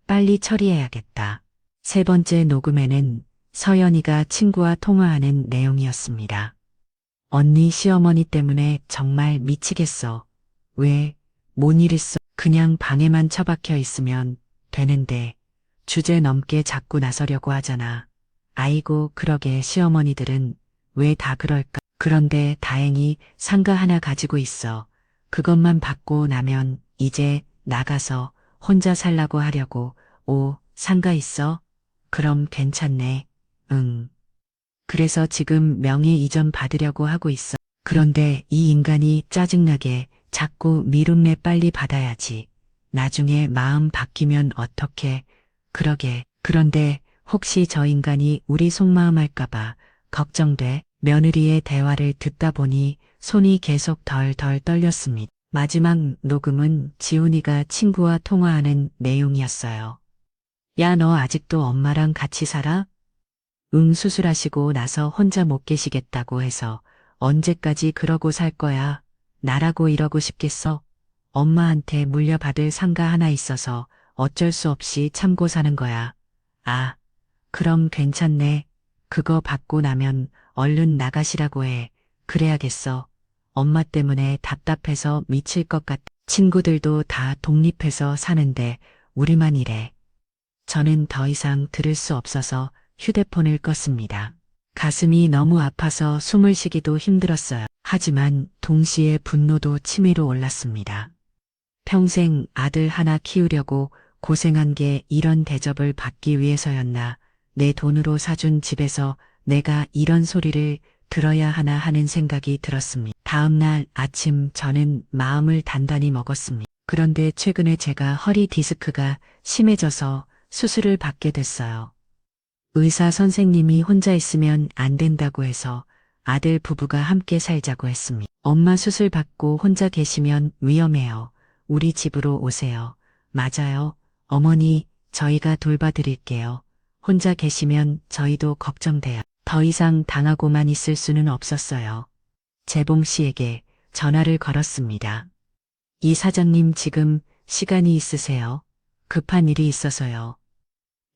빨리 처리해야겠다. 세 번째 녹음에는 서연이가 친구와 통화하는 내용이었습니다. 언니 시어머니 때문에 정말 미치겠어. 왜, 뭔 일 있어? 그냥 방에만 처박혀 있으면 되는데 주제 넘게 자꾸 나서려고 하잖아. 아이고, 그러게 시어머니들은 왜 다 그럴까? 그런데 다행히 상가 하나 가지고 있어. 그것만 받고 나면 이제 나가서 혼자 살라고 하려고. 오, 상가 있어? 그럼 괜찮네. 응. 그래서 지금 명의 이전 받으려고 하고 있어. 그런데 이 인간이 짜증나게 자꾸 미룸내 빨리 받아야지. 나중에 마음 바뀌면 어떡해. 그러게. 그런데 혹시 저 인간이 우리 속마음 할까봐 걱정돼. 며느리의 대화를 듣다 보니 손이 계속 덜덜 떨렸습니다. 마지막 녹음은 지훈이가 친구와 통화하는 내용이었어요. 야, 너 아직도 엄마랑 같이 살아? 응, 수술하시고 나서 혼자 못 계시겠다고 해서 언제까지 그러고 살 거야? 나라고 이러고 싶겠어? 엄마한테 물려받을 상가 하나 있어서 어쩔 수 없이 참고 사는 거야. 아, 그럼 괜찮네. 그거 받고 나면 얼른 나가시라고 해. 그래야겠어. 엄마 때문에 답답해서 미칠 것 같아. 친구들도 다 독립해서 사는데 우리만 이래. 저는 더 이상 들을 수 없어서 휴대폰을 껐습니다. 가슴이 너무 아파서 숨을 쉬기도 힘들었어요. 하지만 동시에 분노도 치밀어 올랐습니다. 평생 아들 하나 키우려고 고생한 게 이런 대접을 받기 위해서였나. 내 돈으로 사준 집에서 내가 이런 소리를 들어야 하나 하는 생각이 들었습니다. 다음 날 아침 저는 마음을 단단히 먹었습니다. 그런데 최근에 제가 허리 디스크가 심해져서 수술을 받게 됐어요. 의사 선생님이 혼자 있으면 안 된다고 해서 아들 부부가 함께 살자고 했습니다. 엄마 수술 받고 혼자 계시면 위험해요. 우리 집으로 오세요. 맞아요. 어머니, 저희가 돌봐드릴게요. 혼자 계시면 저희도 걱정돼요. 더 이상 당하고만 있을 수는 없었어요. 재봉 씨에게 전화를 걸었습니다. 이 사장님 지금 시간이 있으세요? 급한 일이 있어서요.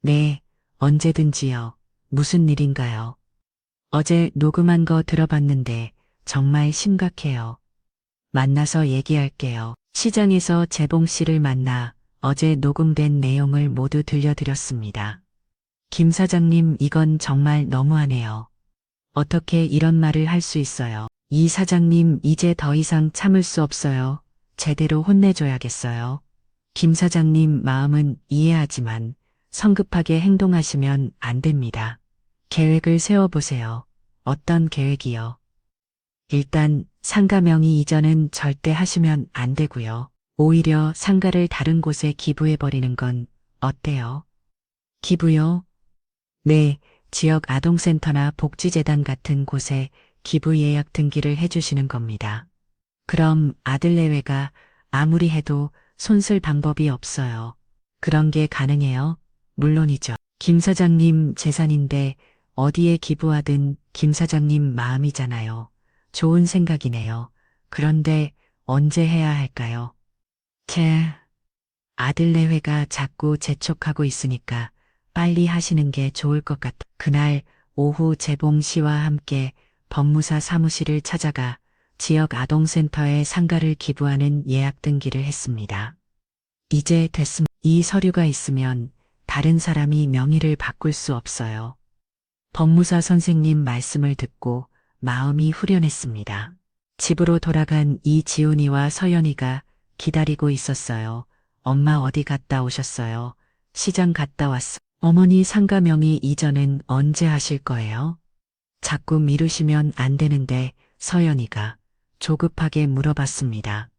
네, 언제든지요. 무슨 일인가요? 어제 녹음한 거 들어봤는데 정말 심각해요. 만나서 얘기할게요. 시장에서 재봉 씨를 만나 어제 녹음된 내용을 모두 들려드렸습니다. 김 사장님, 이건 정말 너무하네요. 어떻게 이런 말을 할 수 있어요? 이 사장님, 이제 더 이상 참을 수 없어요. 제대로 혼내줘야겠어요. 김 사장님 마음은 이해하지만 성급하게 행동하시면 안 됩니다. 계획을 세워보세요. 어떤 계획이요? 일단 상가 명의 이전은 절대 하시면 안 되고요. 오히려 상가를 다른 곳에 기부해버리는 건 어때요? 기부요? 네, 지역 아동센터나 복지재단 같은 곳에 기부 예약 등기를 해주시는 겁니다. 그럼 아들 내외가 아무리 해도 손쓸 방법이 없어요. 그런 게 가능해요? 물론이죠. 김 사장님 재산인데 어디에 기부하든 김 사장님 마음이잖아요. 좋은 생각이네요. 그런데 언제 해야 할까요? 제 아들 내외가 자꾸 재촉하고 있으니까 빨리 하시는 게 좋을 것 같아. 그날 오후 재봉 씨와 함께 법무사 사무실을 찾아가 지역 아동센터에 상가를 기부하는 예약 등기를 했습니다. 이제 됐음. 이 서류가 있으면 다른 사람이 명의를 바꿀 수 없어요. 법무사 선생님 말씀을 듣고 마음이 후련했습니다. 집으로 돌아간 이지훈이와 서연이가 기다리고 있었어요. 엄마 어디 갔다 오셨어요? 시장 갔다 왔어. 어머니 상가 명의 이전은 언제 하실 거예요? 자꾸 미루시면 안 되는데 서연이가 조급하게 물어봤습니다.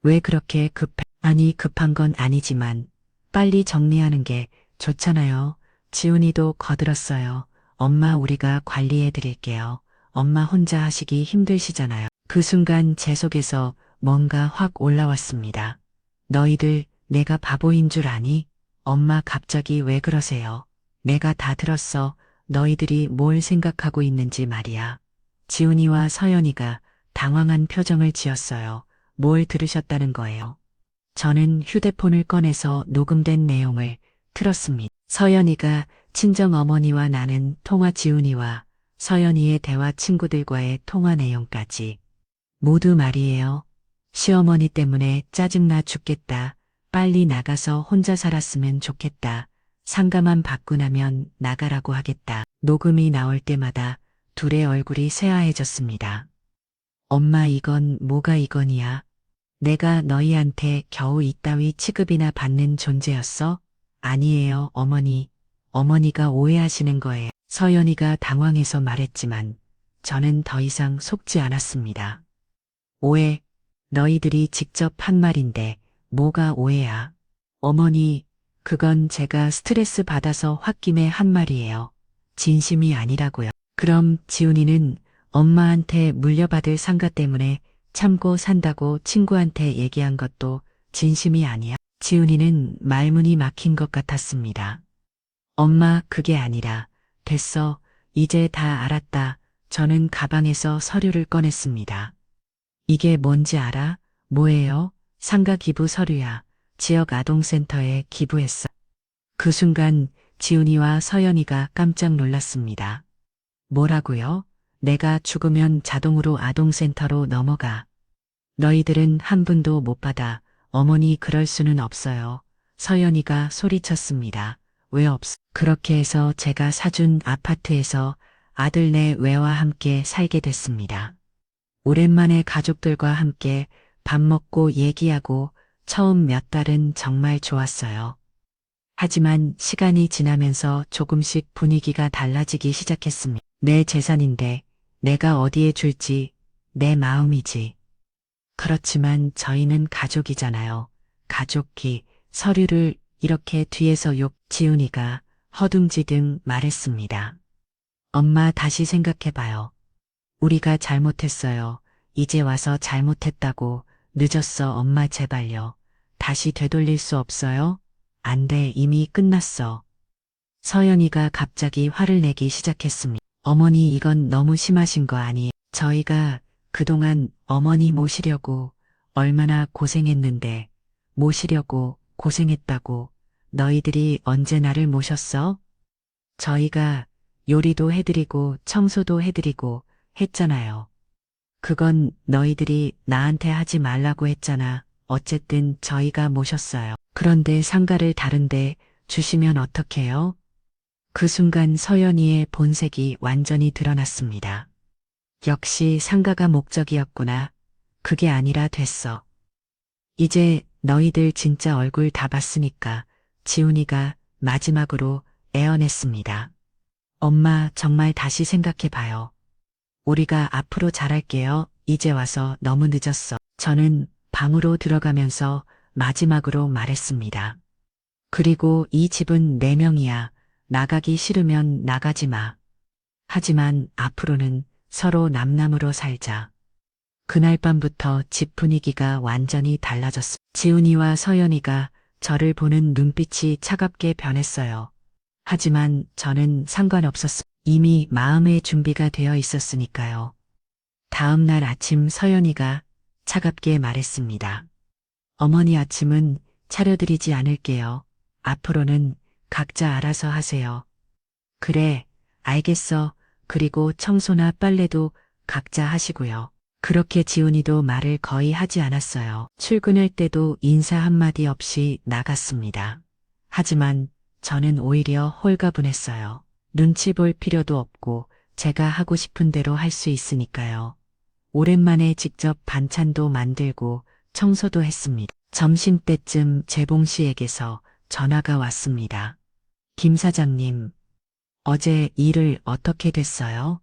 왜 그렇게 급해? 아니, 급한 건 아니지만 빨리 정리하는 게 좋잖아요. 지훈이도 거들었어요. 엄마 우리가 관리해 드릴게요. 엄마 혼자 하시기 힘드시잖아요. 그 순간 제 속에서 뭔가 확 올라왔습니다. 너희들 내가 바보인 줄 아니? 엄마 갑자기 왜 그러세요? 내가 다 들었어. 너희들이 뭘 생각하고 있는지 말이야. 지훈이와 서연이가 당황한 표정을 지었어요. 뭘 들으셨다는 거예요? 저는 휴대폰을 꺼내서 녹음된 내용을 틀었습니다. 서연이가 친정 어머니와 나는 통화, 지훈이와 서연이의 대화, 친구들과의 통화 내용까지. 모두 말이에요. 시어머니 때문에 짜증나 죽겠다. 빨리 나가서 혼자 살았으면 좋겠다. 상가만 받고 나면 나가라고 하겠다. 녹음이 나올 때마다 둘의 얼굴이 새하얘졌습니다. 엄마 이건 뭐가 이건이야? 내가 너희한테 겨우 이따위 취급이나 받는 존재였어? 아니에요, 어머니. 어머니가 오해하시는 거예요. 서연이가 당황해서 말했지만 저는 더 이상 속지 않았습니다. 오해, 너희들이 직접 한 말인데 뭐가 오해야? 어머니, 그건 제가 스트레스 받아서 홧김에 한 말이에요. 진심이 아니라고요. 그럼 지훈이는 엄마한테 물려받을 상가 때문에 참고 산다고 친구한테 얘기한 것도 진심이 아니야? 지훈이는 말문이 막힌 것 같았습니다. 엄마, 그게 아니라, 됐어. 이제 다 알았다. 저는 가방에서 서류를 꺼냈습니다. 이게 뭔지 알아? 뭐예요? 상가 기부 서류야. 지역 아동센터에 기부했어. 그 순간 지훈이와 서연이가 깜짝 놀랐습니다. 뭐라고요? 내가 죽으면 자동으로 아동센터로 넘어가. 너희들은 한 푼도 못 받아. 어머니 그럴 수는 없어요. 서연이가 소리쳤습니다. 왜 없어? 그렇게 해서 제가 사준 아파트에서 아들네 외와 함께 살게 됐습니다. 오랜만에 가족들과 함께 밥 먹고 얘기하고 처음 몇 달은 정말 좋았어요. 하지만 시간이 지나면서 조금씩 분위기가 달라지기 시작했습니다. 내 재산인데 내가 어디에 줄지 내 마음이지. 그렇지만 저희는 가족이잖아요. 가족이 서류를 이렇게 뒤에서 지훈이가 허둥지둥 말했습니다. 엄마 다시 생각해봐요. 우리가 잘못했어요. 이제 와서 잘못했다고. 늦었어 엄마 제발요. 다시 되돌릴 수 없어요? 안 돼 이미 끝났어. 서연이가 갑자기 화를 내기 시작했습니다. 어머니 이건 너무 심하신 거 아니에요? 저희가 그동안 어머니 모시려고 얼마나 고생했는데 모시려고 고생했다고 너희들이 언제 나를 모셨어? 저희가 요리도 해드리고 청소도 해드리고 했잖아요. 그건 너희들이 나한테 하지 말라고 했잖아. 어쨌든 저희가 모셨어요. 그런데 상가를 다른데 주시면 어떡해요? 그 순간 서연이의 본색이 완전히 드러났습니다. 역시 상가가 목적이었구나. 그게 아니라 됐어. 이제 너희들 진짜 얼굴 다 봤으니까 지훈이가 마지막으로 애원했습니다. 엄마 정말 다시 생각해봐요. 우리가 앞으로 잘할게요. 이제 와서 너무 늦었어. 저는 방으로 들어가면서 마지막으로 말했습니다. 그리고 이 집은 4명이야. 나가기 싫으면 나가지 마. 하지만 앞으로는 서로 남남으로 살자. 그날 밤부터 집 분위기가 완전히 달라졌어. 지훈이와 서연이가 저를 보는 눈빛이 차갑게 변했어요. 하지만 저는 상관없었어. 이미 마음의 준비가 되어 있었으니까요. 다음 날 아침 서연이가 차갑게 말했습니다. 어머니 아침은 차려드리지 않을게요. 앞으로는 각자 알아서 하세요. 그래, 알겠어. 그리고 청소나 빨래도 각자 하시고요. 그렇게 지훈이도 말을 거의 하지 않았어요. 출근할 때도 인사 한마디 없이 나갔습니다. 하지만 저는 오히려 홀가분했어요. 눈치 볼 필요도 없고 제가 하고 싶은 대로 할 수 있으니까요. 오랜만에 직접 반찬도 만들고 청소도 했습니다. 점심때쯤 재봉 씨에게서 전화가 왔습니다. 김 사장님, 어제 일을 어떻게 됐어요?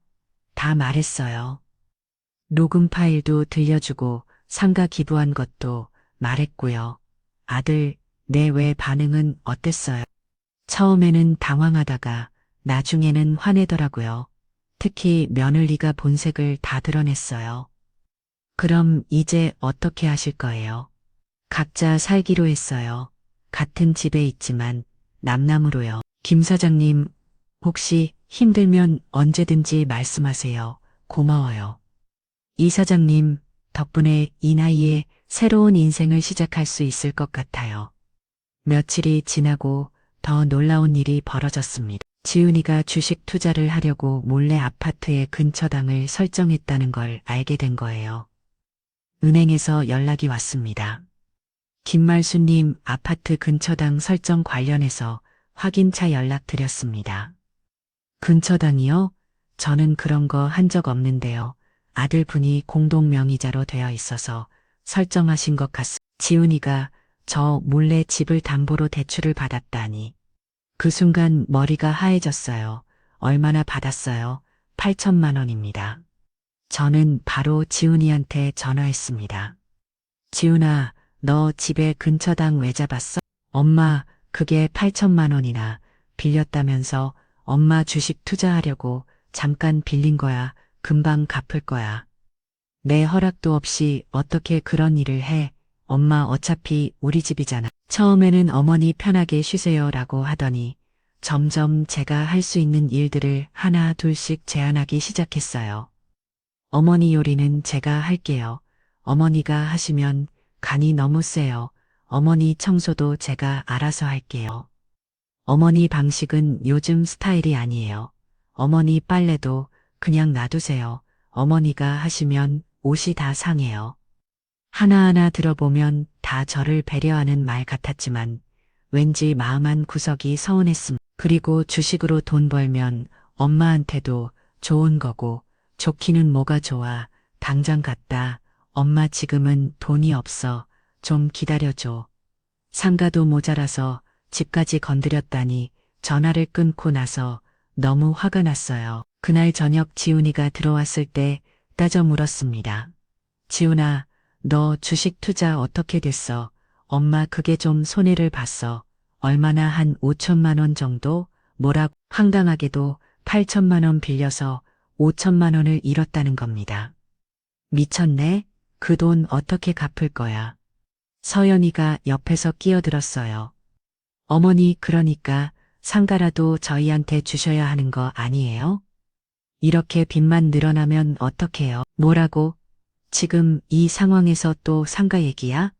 다 말했어요. 녹음 파일도 들려주고 상가 기부한 것도 말했고요. 아들, 내 외 반응은 어땠어요? 처음에는 당황하다가 나중에는 화내더라고요. 특히 며느리가 본색을 다 드러냈어요. 그럼 이제 어떻게 하실 거예요? 각자 살기로 했어요. 같은 집에 있지만 남남으로요. 김 사장님, 혹시 힘들면 언제든지 말씀하세요. 고마워요. 이 사장님, 덕분에 이 나이에 새로운 인생을 시작할 수 있을 것 같아요. 며칠이 지나고 더 놀라운 일이 벌어졌습니다. 지훈이가 주식 투자를 하려고 몰래 아파트의 근처당을 설정했다는 걸 알게 된 거예요. 은행에서 연락이 왔습니다. 김말수님 아파트 근처당 설정 관련해서 확인차 연락드렸습니다. 근처당이요? 저는 그런 거 한 적 없는데요. 아들분이 공동명의자로 되어 있어서 설정하신 것 같습니다. 지훈이가 저 몰래 집을 담보로 대출을 받았다니. 그 순간 머리가 하얘졌어요. 얼마나 받았어요? 8천만 원입니다. 저는 바로 지훈이한테 전화했습니다. 지훈아, 너 집에 근처당 왜 잡았어? 엄마, 그게 8천만 원이나 빌렸다면서 엄마 주식 투자하려고 잠깐 빌린 거야. 금방 갚을 거야. 내 허락도 없이 어떻게 그런 일을 해? 엄마 어차피 우리 집이잖아. 처음에는 어머니 편하게 쉬세요라고 하더니 점점 제가 할 수 있는 일들을 하나 둘씩 제안하기 시작했어요. 어머니 요리는 제가 할게요. 어머니가 하시면 간이 너무 세요. 어머니 청소도 제가 알아서 할게요. 어머니 방식은 요즘 스타일이 아니에요. 어머니 빨래도 그냥 놔두세요. 어머니가 하시면 옷이 다 상해요. 하나하나 들어보면 다 저를 배려하는 말 같았지만 왠지 마음 한 구석이 서운했습니다. 그리고 주식으로 돈 벌면 엄마한테도 좋은 거고 좋기는 뭐가 좋아. 당장 갔다. 엄마 지금은 돈이 없어. 좀 기다려줘. 상가도 모자라서 집까지 건드렸다니 전화를 끊고 나서 너무 화가 났어요. 그날 저녁 지훈이가 들어왔을 때 따져 물었습니다. 지훈아, 너 주식 투자 어떻게 됐어? 엄마 그게 좀 손해를 봤어. 얼마나 한 5천만 원 정도? 뭐라고 황당하게도 8천만 원 빌려서 5천만 원을 잃었다는 겁니다. 미쳤네? 그 돈 어떻게 갚을 거야? 서연이가 옆에서 끼어들었어요. 어머니 그러니까 상가라도 저희한테 주셔야 하는 거 아니에요? 이렇게 빚만 늘어나면 어떡해요? 뭐라고? 지금 이 상황에서 또 상가 얘기야?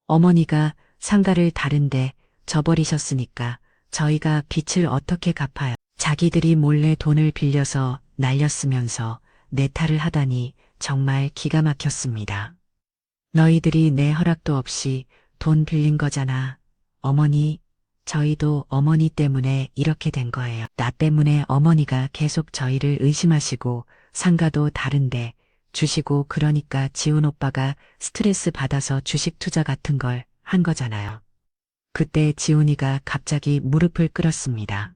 어머니가 상가를 다른데 저버리셨으니까 저희가 빚을 어떻게 갚아요? 자기들이 몰래 돈을 빌려서 날렸으면서 내탈을 하다니 정말 기가 막혔습니다. 너희들이 내 허락도 없이 돈 빌린 거잖아. 어머니, 저희도 어머니 때문에 이렇게 된 거예요. 나 때문에 어머니가 계속 저희를 의심하시고 상가도 다른데 주시고 그러니까 지훈 오빠가 스트레스 받아서 주식 투자 같은 걸 한 거잖아요. 그때 지훈이가 갑자기 무릎을 꿇었습니다.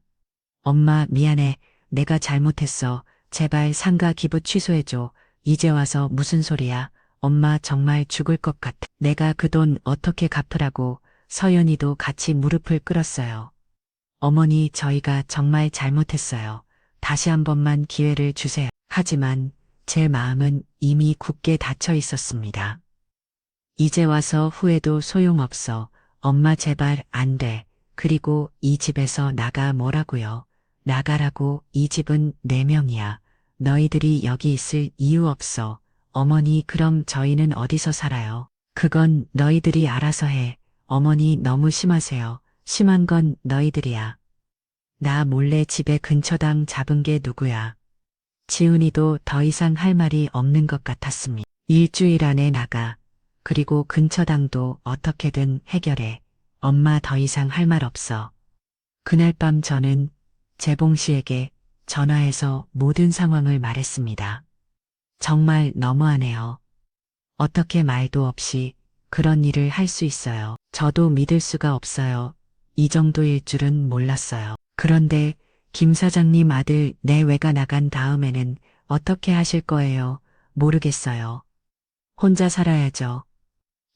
엄마 미안해. 내가 잘못했어. 제발 상가 기부 취소해줘. 이제 와서 무슨 소리야. 엄마 정말 죽을 것 같아. 내가 그 돈 어떻게 갚으라고. 서연이도 같이 무릎을 꿇었어요. 어머니 저희가 정말 잘못했어요. 다시 한 번만 기회를 주세요. 하지만 제 마음은 이미 굳게 닫혀 있었습니다. 이제 와서 후회도 소용없어. 엄마 제발 안 돼. 그리고 이 집에서 나가 뭐라고요. 나가라고. 이 집은 네 명이야. 너희들이 여기 있을 이유 없어. 어머니 그럼 저희는 어디서 살아요? 그건 너희들이 알아서 해. 어머니 너무 심하세요. 심한 건 너희들이야. 나 몰래 집에 근처당 잡은 게 누구야. 지훈이도 더 이상 할 말이 없는 것 같았습니다. 일주일 안에 나가. 그리고 근처당도 어떻게든 해결해. 엄마 더 이상 할 말 없어. 그날 밤 저는 재봉 씨에게 전화해서 모든 상황을 말했습니다. 정말 너무하네요. 어떻게 말도 없이 그런 일을 할 수 있어요. 저도 믿을 수가 없어요. 이 정도일 줄은 몰랐어요. 그런데 김 사장님 아들 내외가 나간 다음에는 어떻게 하실 거예요? 모르겠어요. 혼자 살아야죠.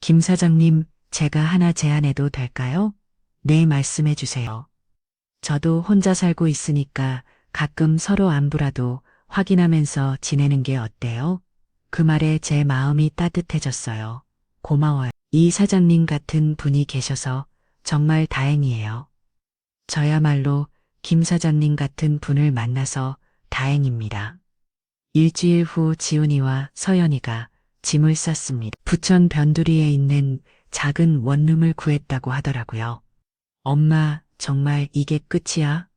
김 사장님, 제가 하나 제안해도 될까요? 네, 말씀해 주세요. 저도 혼자 살고 있으니까 가끔 서로 안부라도 확인하면서 지내는 게 어때요? 그 말에 제 마음이 따뜻해졌어요. 고마워요. 이 사장님 같은 분이 계셔서 정말 다행이에요. 저야말로 김 사장님 같은 분을 만나서 다행입니다. 일주일 후 지훈이와 서연이가 짐을 쌌습니다. 부천 변두리에 있는 작은 원룸을 구했다고 하더라고요. 엄마, 정말 이게 끝이야?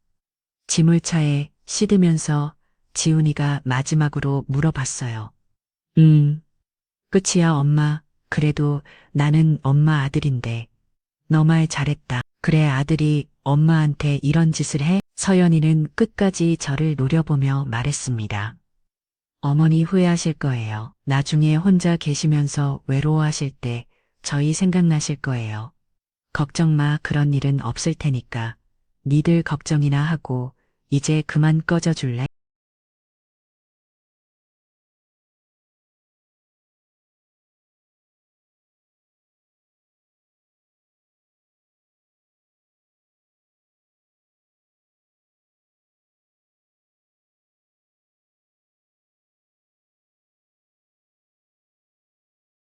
짐을 차에 싣으면서 지훈이가 마지막으로 물어봤어요. 끝이야, 엄마. 그래도 나는 엄마 아들인데. 너 말 잘했다. 그래, 아들이 엄마한테 이런 짓을 해? 서연이는 끝까지 저를 노려보며 말했습니다. 어머니 후회하실 거예요. 나중에 혼자 계시면서 외로워하실 때 저희 생각나실 거예요. 걱정 마, 그런 일은 없을 테니까. 니들 걱정이나 하고 이제 그만 꺼져 줄래?